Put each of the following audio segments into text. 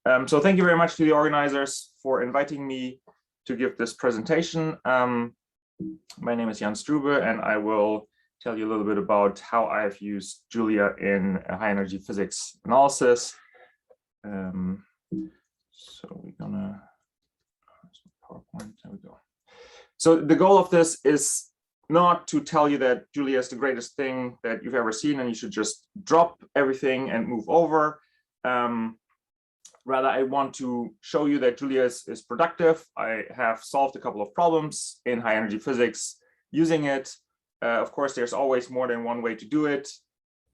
So thank you very much to the organizers for inviting me to give this presentation. My name is Jan Strube, and I will tell you a little bit about how I have used Julia in high energy physics analysis. So we're gonna, PowerPoint, there we go. So the goal of this is not to tell you that Julia is the greatest thing that you've ever seen and you should just drop everything and move over. Rather, I want to show you that Julia is productive. I have solved a couple of problems in high energy physics using it. Of course, there's always more than one way to do it.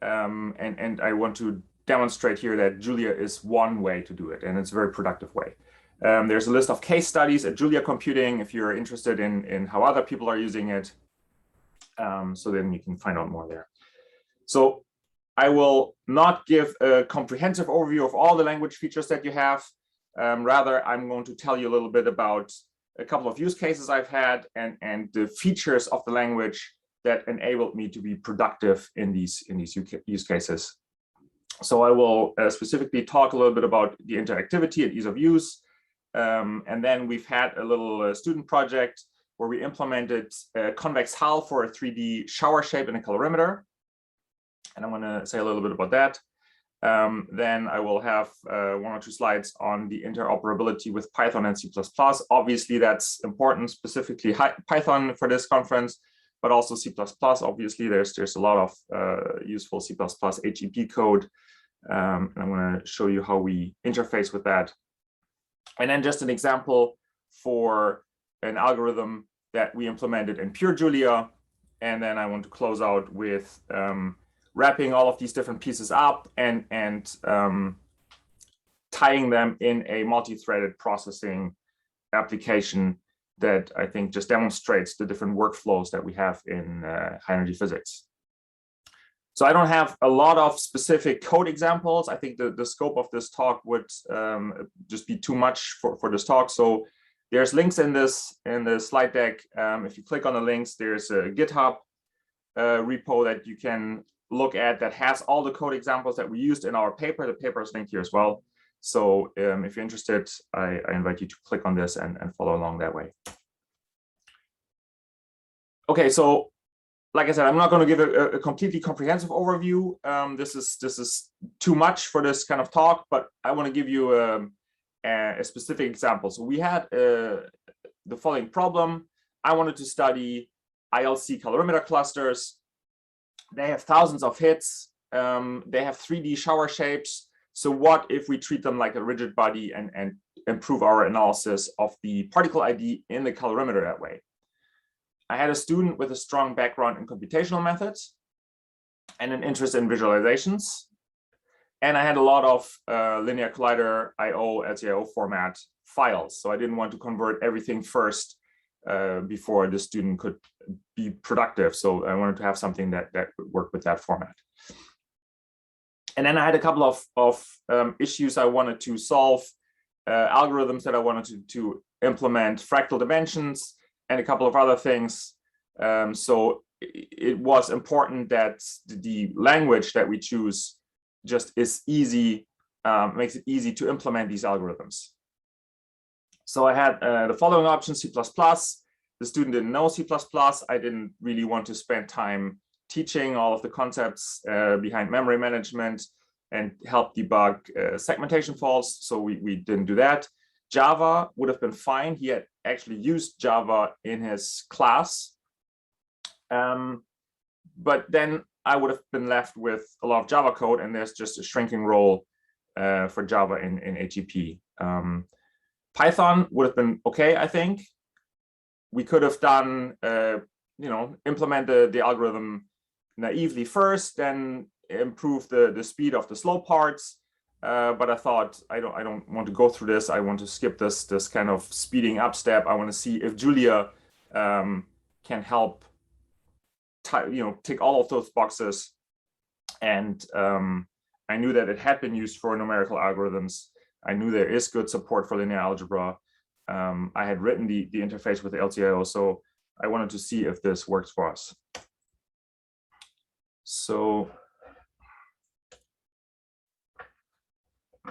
And I want to demonstrate here that Julia is one way to do it, and it's a very productive way. There's a list of case studies at Julia Computing if you're interested in how other people are using it. So then you can find out more there. So I will not give a comprehensive overview of all the language features that you have. Rather, I'm going to tell you a little bit about a couple of use cases I've had and the features of the language that enabled me to be productive in these use cases. So I will specifically talk a little bit about the interactivity and ease of use. And then we've had a little student project where we implemented convex hull for a 3D shower shape in a colorimeter. And I'm going to say a little bit about that. Then I will have 1 or 2 slides on the interoperability with Python and C++. Obviously, that's important, specifically Python for this conference, but also C++. Obviously, there's a lot of useful C++ HEP code. And I'm going to show you how we interface with that. And then just an example for an algorithm that we implemented in pure Julia. And then I want to close out with wrapping all of these different pieces up and tying them in a multi-threaded processing application that I think just demonstrates the different workflows that we have in high energy physics. So I don't have a lot of specific code examples. I think the scope of this talk would just be too much for this talk. So there's links in the slide deck. If you click on the links, there's a GitHub repo that you can look at that has all the code examples that we used in our paper. The paper is linked here as well. So if you're interested, I invite you to click on this and follow along that way. Okay, so like I said, I'm not going to give a completely comprehensive overview. This is too much for this kind of talk, but I want to give you a specific example. So we had the following problem. I wanted to study ILC colorimeter clusters. They have thousands of hits. They have 3D shower shapes. So what if we treat them like a rigid body and improve our analysis of the particle ID in the colorimeter that way? I had a student with a strong background in computational methods and an interest in visualizations. And I had a lot of linear collider IO, LTIO format files. So I didn't want to convert everything first before the student could be productive. So I wanted to have something that would work with that format. And then I had a couple of issues I wanted to solve, algorithms that I wanted to implement, fractal dimensions, and a couple of other things. So it was important that the language that we choose just is easy, makes it easy to implement these algorithms. So I had the following options: C++. The student didn't know C++. I didn't really want to spend time teaching all of the concepts behind memory management and help debug segmentation faults. So we didn't do that. Java would have been fine. He had actually used Java in his class. But then I would have been left with a lot of Java code, and there's just a shrinking role for Java in HEP. Python would have been okay, I think. We could have done, implement the algorithm naively first, then improve the speed of the slow parts. But I thought I don't want to go through this. I want to skip this kind of speeding up step. I want to see if Julia can help tick all of those boxes. And I knew that it had been used for numerical algorithms. I knew there is good support for linear algebra. I had written the interface with the LTIO, so I wanted to see if this works for us. So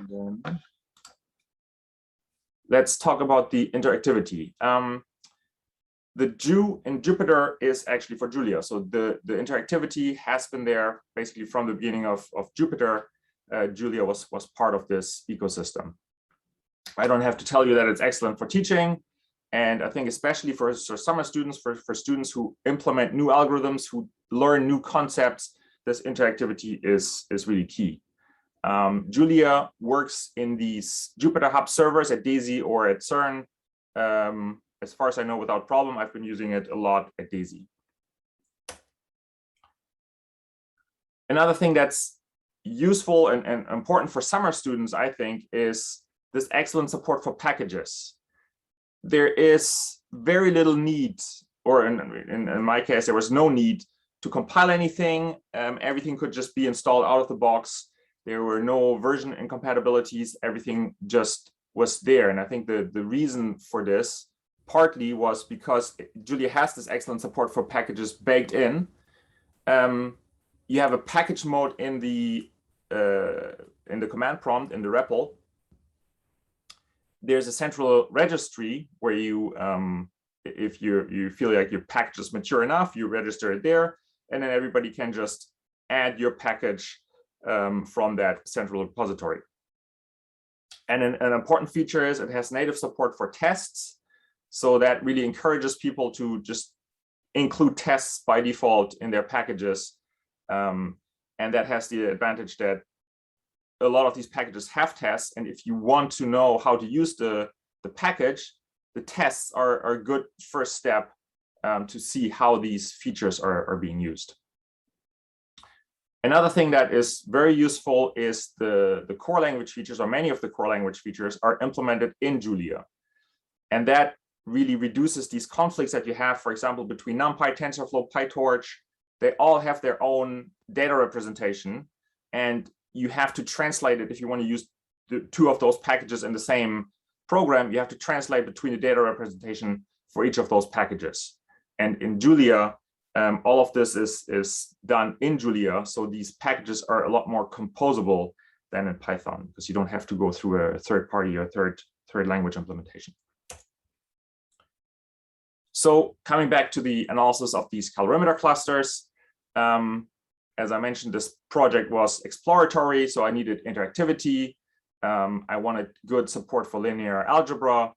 then let's talk about the interactivity. The Ju in Jupyter is actually for Julia. So the interactivity has been there basically from the beginning of Jupyter. Julia was part of this ecosystem. I don't have to tell you that it's excellent for teaching. And I think especially for summer students, for students who implement new algorithms, who learn new concepts, this interactivity is really key. Julia works in these Jupyter Hub servers at DAISY or at CERN. As far as I know, without problem. I've been using it a lot at DAISY. Another thing that's useful and important for summer students, I think, is this excellent support for packages. There is very little need, or in my case, there was no need to compile anything. Everything could just be installed out of the box. There were no version incompatibilities. Everything just was there. And I think the reason for this partly was because Julia has this excellent support for packages baked in. You have a package mode in the command prompt in the REPL. There's a central registry where you, if you feel like your package is mature enough, you register it there, and then everybody can just add your package from that central repository. And an important feature is it has native support for tests. So that really encourages people to just include tests by default in their packages. And that has the advantage that a lot of these packages have tests. And if you want to know how to use the package, the tests are a good first step to see how these features are being used. Another thing that is very useful is the core language features, or many of the core language features are implemented in Julia. And that really reduces these conflicts that you have, for example, between NumPy, TensorFlow, PyTorch. They all have their own data representation, and you have to translate it. If you want to use the two of those packages in the same program, you have to translate between the data representation for each of those packages. And in Julia, all of this is done in Julia. So these packages are a lot more composable than in Python, because you don't have to go through a third party or third language implementation. So coming back to the analysis of these calorimeter clusters, as I mentioned, this project was exploratory, so I needed interactivity. I wanted good support for linear algebra.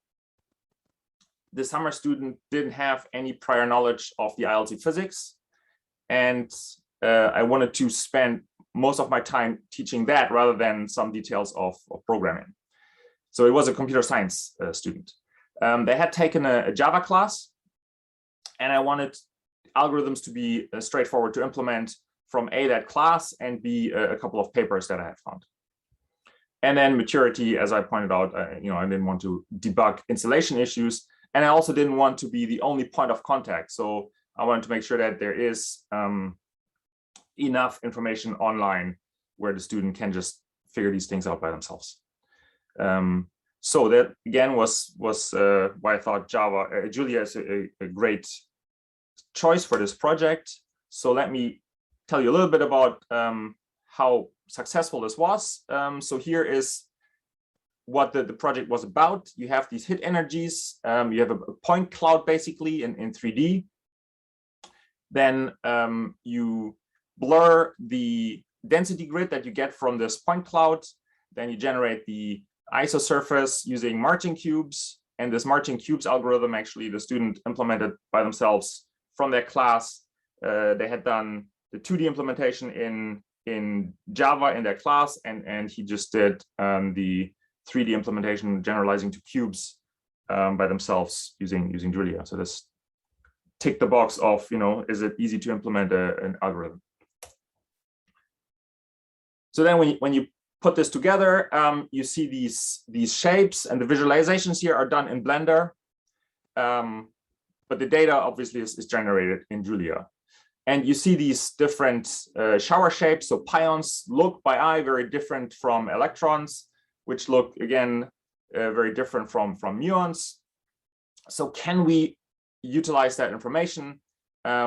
The summer student didn't have any prior knowledge of the ILT physics, and I wanted to spend most of my time teaching that rather than some details of programming. So it was a computer science student. They had taken a Java class, and I wanted algorithms to be straightforward to implement from A, that class, and B, a couple of papers that I had found. And then maturity, as I pointed out, I didn't want to debug installation issues, and I also didn't want to be the only point of contact. So I wanted to make sure that there is enough information online where the student can just figure these things out by themselves. So that again was why I thought Julia is a great choice for this project. So let me tell you a little bit about how successful this was. So here is what the project was about. You have these hit energies. You have a point cloud basically in 3D. Then you blur the density grid that you get from this point cloud. Then you generate the isosurface using marching cubes. And this marching cubes algorithm, actually, the student implemented by themselves from their class. They had done the 2D implementation in Java in their class, and he just did the 3D implementation generalizing to cubes by themselves using Julia. So this tick the box of, is it easy to implement an algorithm? So then when you put this together, you see these shapes, and the visualizations here are done in Blender. But the data obviously is generated in Julia. And you see these different shower shapes. So pions look by eye very different from electrons, which look, again, very different from muons. So can we utilize that information?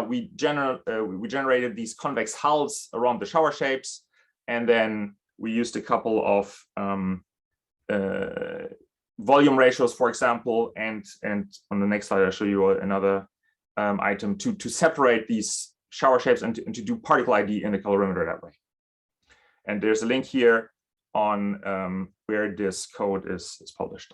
We generated these convex hulls around the shower shapes, and then we used a couple of volume ratios, for example, and on the next slide I'll show you another item to separate these shower shapes and to do particle ID in the calorimeter that way. And there's a link here on where this code is published.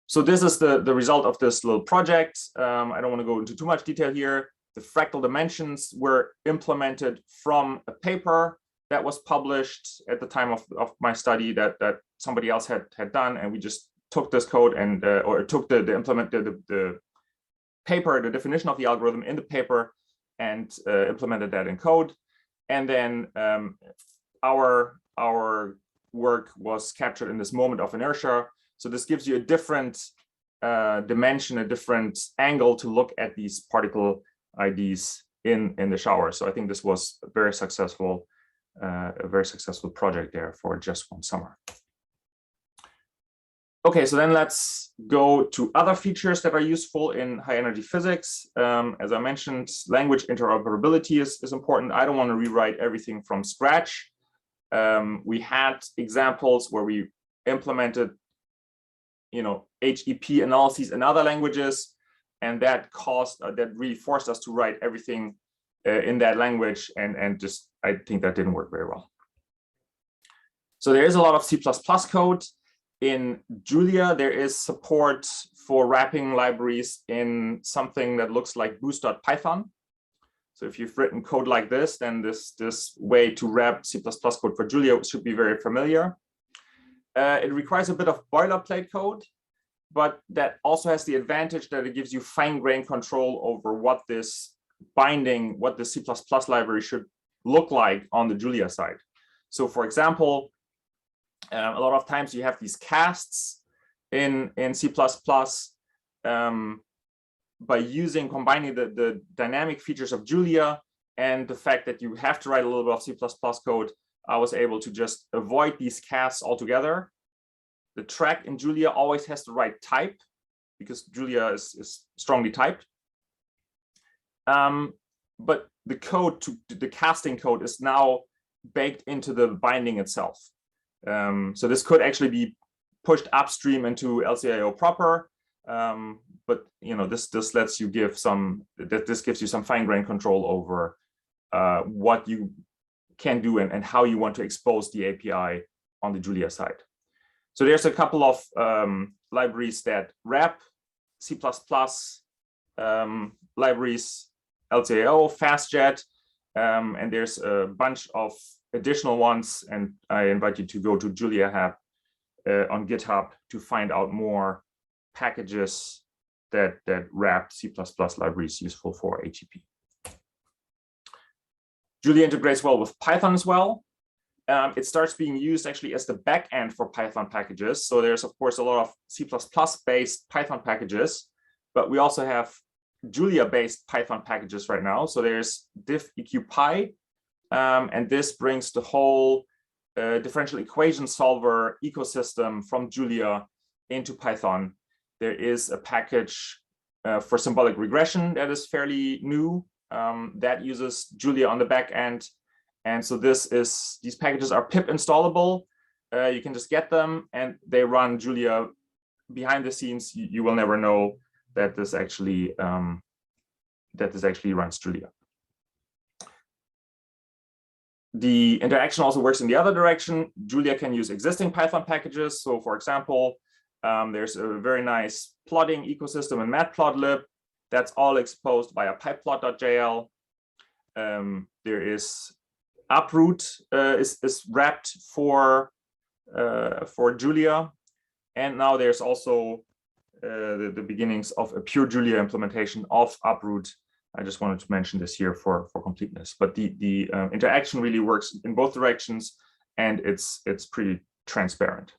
So this is the result of this little project. I don't want to go into too much detail here. The fractal dimensions were implemented from a paper that was published at the time of my study that somebody else had done, and we just took this code and or took the paper, the definition of the algorithm in the paper, and implemented that in code. And then our work was captured in this moment of inertia. So this gives you a different dimension, a different angle to look at these particle IDs in the shower. So I think this was a very successful project there for just one summer. Okay, so then let's go to other features that are useful in high energy physics. As I mentioned, language interoperability is important. I don't want to rewrite everything from scratch. We had examples where we implemented, HEP analyses in other languages, and that really forced us to write everything in that language, and just I think that didn't work very well. So there is a lot of C++ code. In Julia, there is support for wrapping libraries in something that looks like boost.python. So if you've written code like this, then this way to wrap C++ code for Julia should be very familiar. It requires a bit of boilerplate code, but that also has the advantage that it gives you fine-grained control over what this binding, what the C++ library should look like on the Julia side. So for example, a lot of times you have these casts in C++. By combining the dynamic features of Julia and the fact that you have to write a little bit of C++ code, I was able to just avoid these casts altogether. The track in Julia always has the right type because Julia is strongly typed. But the casting code is now baked into the binding itself. So this could actually be pushed upstream into LCIO proper. But this lets you this gives you some fine-grained control over what you can do and how you want to expose the API on the Julia side. So there's a couple of libraries that wrap C++ libraries, LCIO, FastJet, and there's a bunch of additional ones, and I invite you to go to Julia HEP on GitHub to find out more packages that wrap C++ libraries useful for HEP. Julia integrates well with Python as well. It starts being used actually as the backend for Python packages. So there's of course a lot of C++ based Python packages, but we also have Julia based Python packages right now. So there's diff eqpy, and this brings the whole differential equation solver ecosystem from Julia into Python. There is a package for symbolic regression that is fairly new that uses Julia on the back end. And so these packages are pip installable. You can just get them and they run Julia behind the scenes. You will never know that this actually runs Julia. The interaction also works in the other direction. Julia can use existing Python packages. So for example, there's a very nice plotting ecosystem in matplotlib that's all exposed via pyplot.jl. There is uproot is wrapped for Julia, and now there's also the beginnings of a pure Julia implementation of uproot. I just wanted to mention this here for completeness, but the interaction really works in both directions, and it's pretty transparent.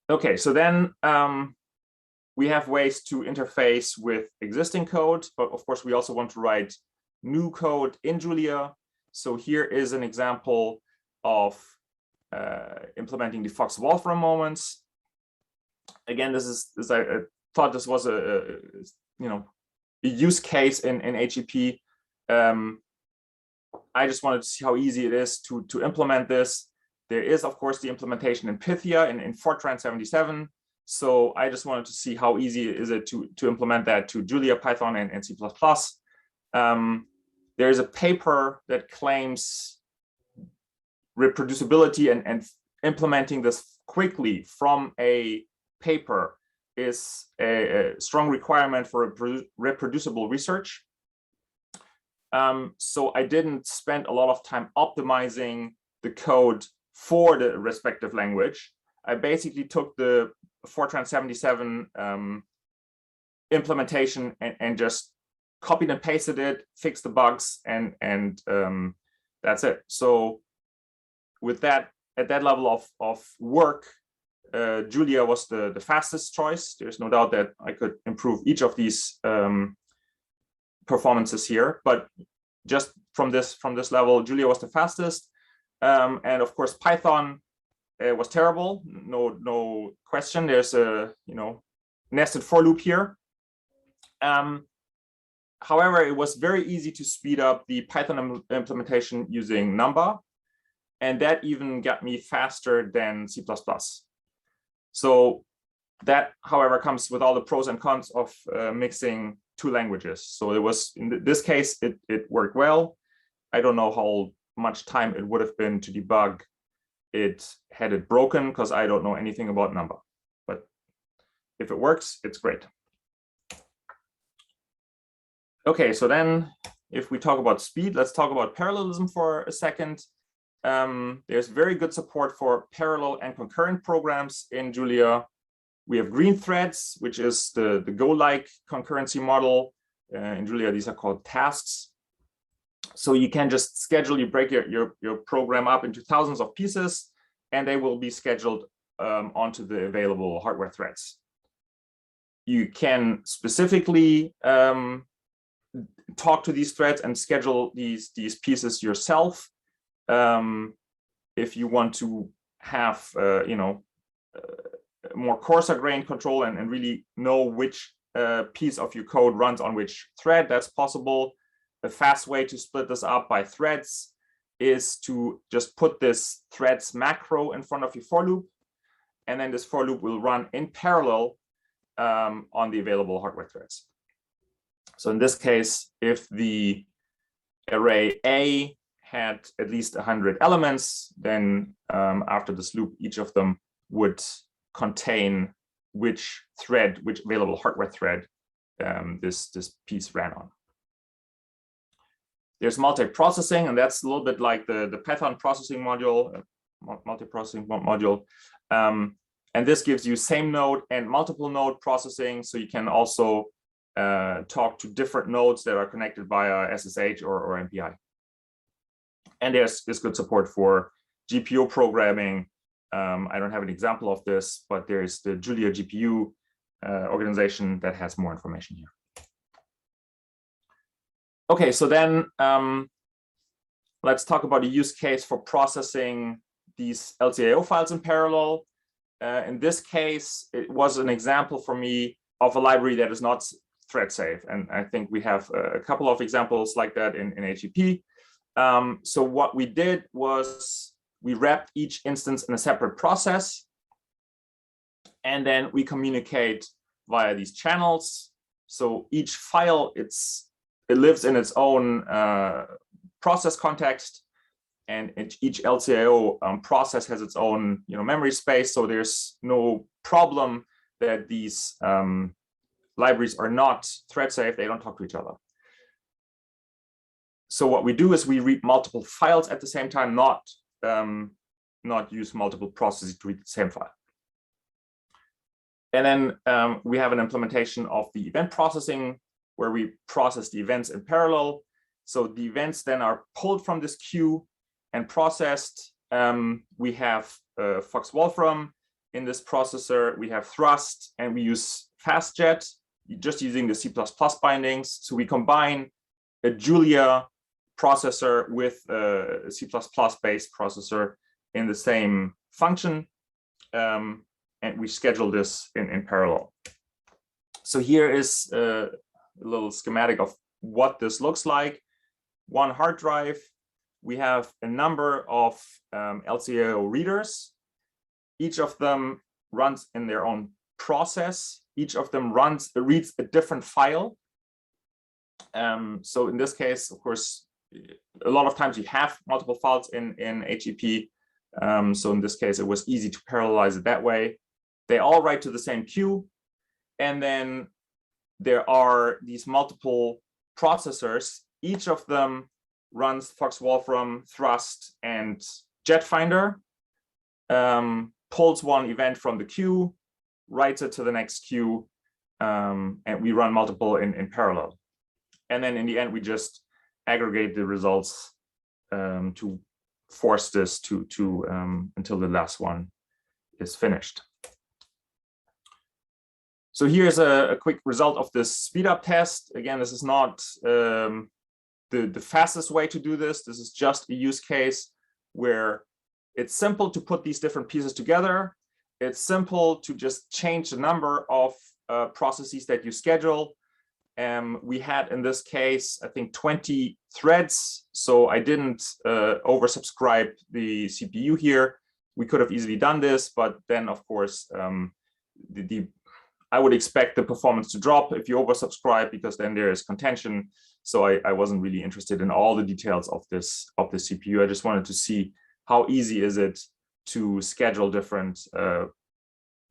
Okay, so then we have ways to interface with existing code, but of course we also want to write new code in Julia. So here is an example of implementing the Fox-Wolfram moments. Again, I thought this was a use case in HEP. I just wanted to see how easy it is to implement this. There is, of course, the implementation in Pythia in Fortran 77. So I just wanted to see how easy is it to implement that to Julia, Python, and C++. There is a paper that claims reproducibility and implementing this quickly from a paper is a strong requirement for reproducible research. So I didn't spend a lot of time optimizing the code for the respective language. I basically took the Fortran 77 implementation and just copied and pasted it, fixed the bugs, and that's it. So with that, at that level of work, Julia was the fastest choice. There's no doubt that I could improve each of these performances here, but just from this level, Julia was the fastest. And of course, Python was terrible. No question. There's a nested for loop here. However, it was very easy to speed up the Python implementation using Numba, and that even got me faster than C++. So that, however, comes with all the pros and cons of mixing two languages. So it was, in this case, it worked well. I don't know how much time it would have been to debug it had it broken, because I don't know anything about Numba. But if it works, it's great. Okay, so then if we talk about speed, let's talk about parallelism for a second. There's very good support for parallel and concurrent programs in Julia. We have green threads, which is the Go-like concurrency model. In Julia, these are called tasks. So you can just schedule, you break your program up into thousands of pieces, and they will be scheduled onto the available hardware threads. You can specifically talk to these threads and schedule these pieces yourself. If you want to have more coarser-grained control and really know which piece of your code runs on which thread, that's possible. A fast way to split this up by threads is to just put this threads macro in front of your for loop, and then this for loop will run in parallel on the available hardware threads. So in this case, if the array A had at least 100 elements, then after this loop, each of them would contain which available hardware thread this piece ran on. There's multiprocessing, and that's a little bit like the Python processing module, multiprocessing module. And this gives you same node and multiple node processing, so you can also talk to different nodes that are connected via SSH or MPI. And there's good support for GPU programming. I don't have an example of this, but there's the Julia GPU organization that has more information here. Okay, so then let's talk about a use case for processing these LCIO files in parallel. In this case, it was an example for me of a library that is not thread safe. And I think we have a couple of examples like that in HEP. So what we did was we wrapped each instance in a separate process, and then we communicate via these channels. So each file, it lives in its own process context, and each LCIO process has its own memory space. So there's no problem that these libraries are not thread safe. They don't talk to each other. So what we do is we read multiple files at the same time, not use multiple processes to read the same file. And then we have an implementation of the event processing where we process the events in parallel. So the events then are pulled from this queue and processed. We have Fox Wolfram in this processor. We have Thrust, and we use FastJet, just using the C++ bindings. So we combine a Julia processor with a C++ based processor in the same function, and we schedule this in parallel. So here is a little schematic of what this looks like. One hard drive, we have a number of LCAO readers. Each of them runs in their own process. Each of them reads a different file. So in this case, of course, a lot of times you have multiple files in HEP. So in this case, it was easy to parallelize it that way. They all write to the same queue. And then there are these multiple processors. Each of them runs Fox Wolfram, Thrust, and JetFinder, pulls one event from the queue, writes it to the next queue, and we run multiple in parallel. And then in the end, we just aggregate the results to force this to until the last one is finished. So here's a quick result of this speedup test. Again, this is not the fastest way to do this. This is just a use case where it's simple to put these different pieces together. It's simple to just change the number of processes that you schedule. We had, in this case, I think 20 threads. So I didn't oversubscribe the CPU here. We could have easily done this, but then, of course, I would expect the performance to drop if you oversubscribe, because then there is contention. So I wasn't really interested in all the details of this CPU. I just wanted to see how easy is it to schedule different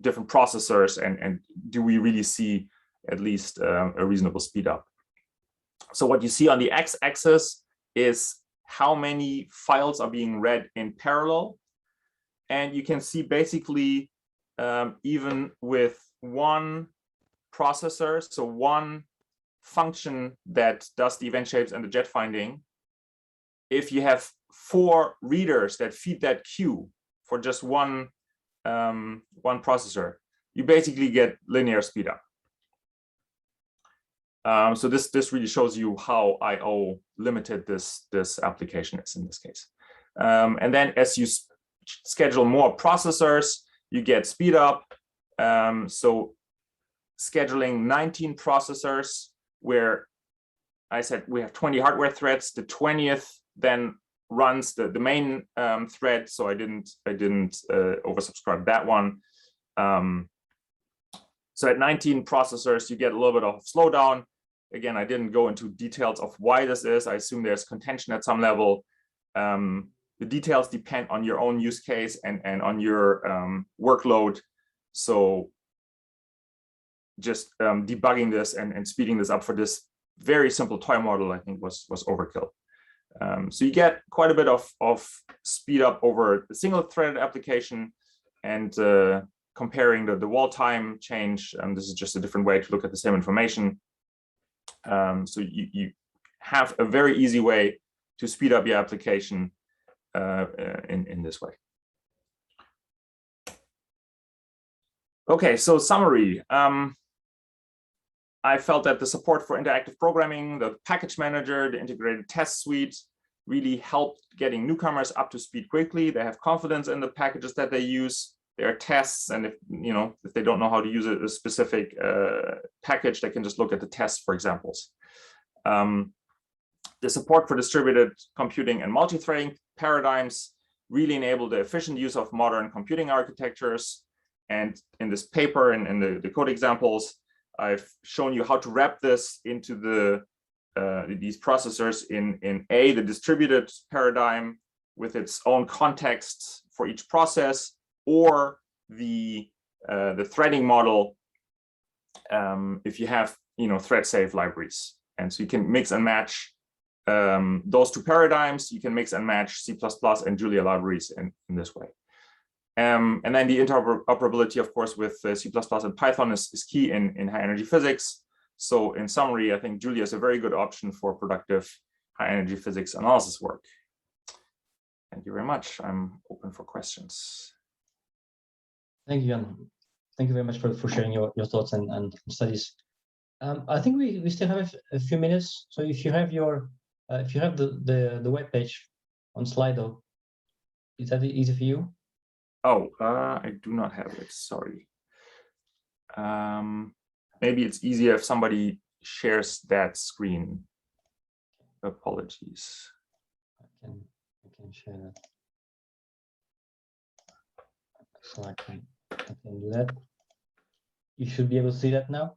processors, and do we really see at least a reasonable speed up. So what you see on the x-axis is how many files are being read in parallel. And you can see basically even with one processor, so one function that does the event shapes and the jet finding, if you have 4 readers that feed that queue for just one processor, you basically get linear speed up. So this really shows you how I/O limited this application is in this case. And then as you schedule more processors, you get speed up. So scheduling 19 processors, where I said we have 20 hardware threads, the 20th then runs the main thread. So I didn't oversubscribe that one. So at 19 processors, you get a little bit of slowdown. Again, I didn't go into details of why this is. I assume there's contention at some level. The details depend on your own use case and on your workload. So just debugging this and speeding this up for this very simple toy model, I think was overkill. So you get quite a bit of speed up over the single threaded application, and comparing the wall time change. This is just a different way to look at the same information. So you have a very easy way to speed up your application in this way. Okay, so summary. I felt that the support for interactive programming, the package manager, the integrated test suite really helped getting newcomers up to speed quickly. They have confidence in the packages that they use. There are tests, and if they don't know how to use a specific package, they can just look at the tests for examples. The support for distributed computing and multi-threading paradigms really enable the efficient use of modern computing architectures. And in this paper and in the code examples, I've shown you how to wrap this into these processors in the distributed paradigm with its own context for each process, or the threading model if you have thread safe libraries. And so you can mix and match those two paradigms. You can mix and match C++ and Julia libraries in this way. And then the interoperability, of course, with C++ and Python is key in high energy physics. So in summary, I think Julia is a very good option for productive high energy physics analysis work. Thank you very much. I'm open for questions. Thank you, Jan. Thank you very much for sharing your thoughts and studies. I think we still have a few minutes. So if you have the web page on Slido, is that easy for you? Oh, I do not have it. Sorry. Maybe it's easier if somebody shares that screen. Apologies. share that. So I can do that. You should be able to see that now.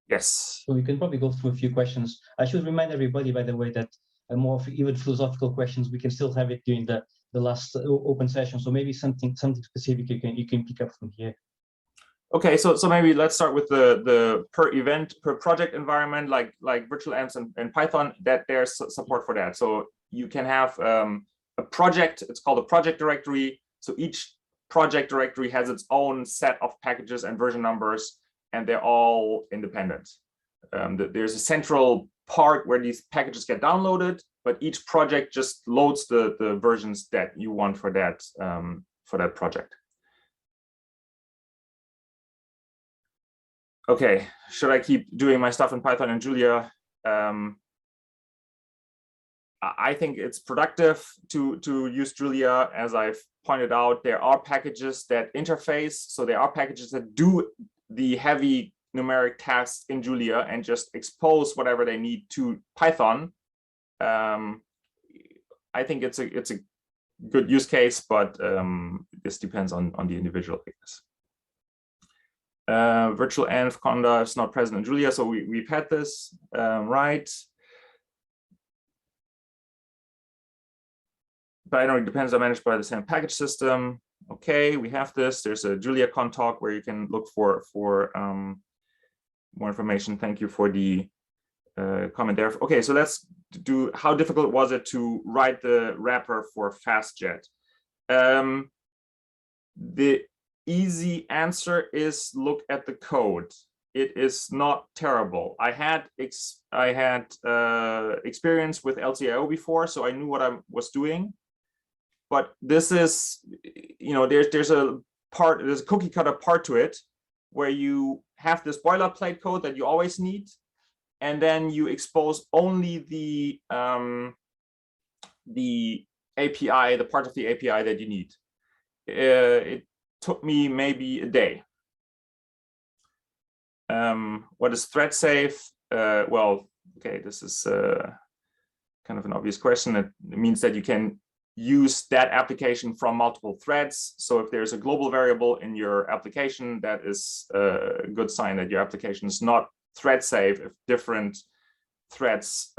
Yes. So we can probably go through a few questions. I should remind everybody, by the way, that more even philosophical questions we can still have it during the last open session. So maybe something specific you can pick up from here. Okay, so maybe let's start with the per event, per project environment, like virtual amps and Python, that there's support for that. So you can have a project, it's called a project directory. So each project directory has its own set of packages and version numbers, and they're all independent. There's a central part where these packages get downloaded, but each project just loads the versions that you want for that project. Okay, should I keep doing my stuff in Python and Julia? I think it's productive to use Julia. As I've pointed out, there are packages that interface. So there are packages that do the heavy numeric tasks in Julia and just expose whatever they need to Python. I think it's a good use case, but this depends on the individual, I guess. Virtual env conda is not present in Julia, so we've had this, right? Binary depends are managed by the same package system. Okay, we have this. There's a Julia con talk where you can look for more information. Thank you for the comment there. Okay, so let's do, how difficult was it to write the wrapper for FastJet? The easy answer is look at the code. It is not terrible. I had experience with LTIO before, so I knew what I was doing. But this is, there's a cookie cutter part to it, where you have this boilerplate code that you always need, and then you expose only the API, the part of the API that you need. It took me maybe a day. What is thread safe? Well, okay, this is kind of an obvious question. It means that you can use that application from multiple threads. So if there's a global variable in your application, that is a good sign that your application is not thread safe. If different threads,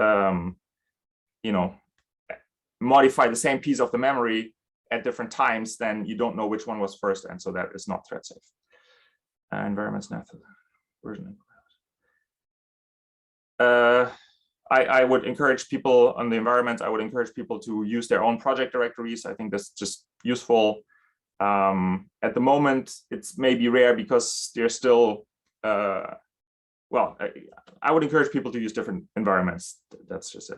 modify the same piece of the memory at different times, then you don't know which one was first, and so that is not thread safe. Environments method version. I would encourage people on the environment. I would encourage people to use their own project directories. I think that's just useful. At the moment, it's maybe rare because there's still, well, I would encourage people to use different environments. That's just it.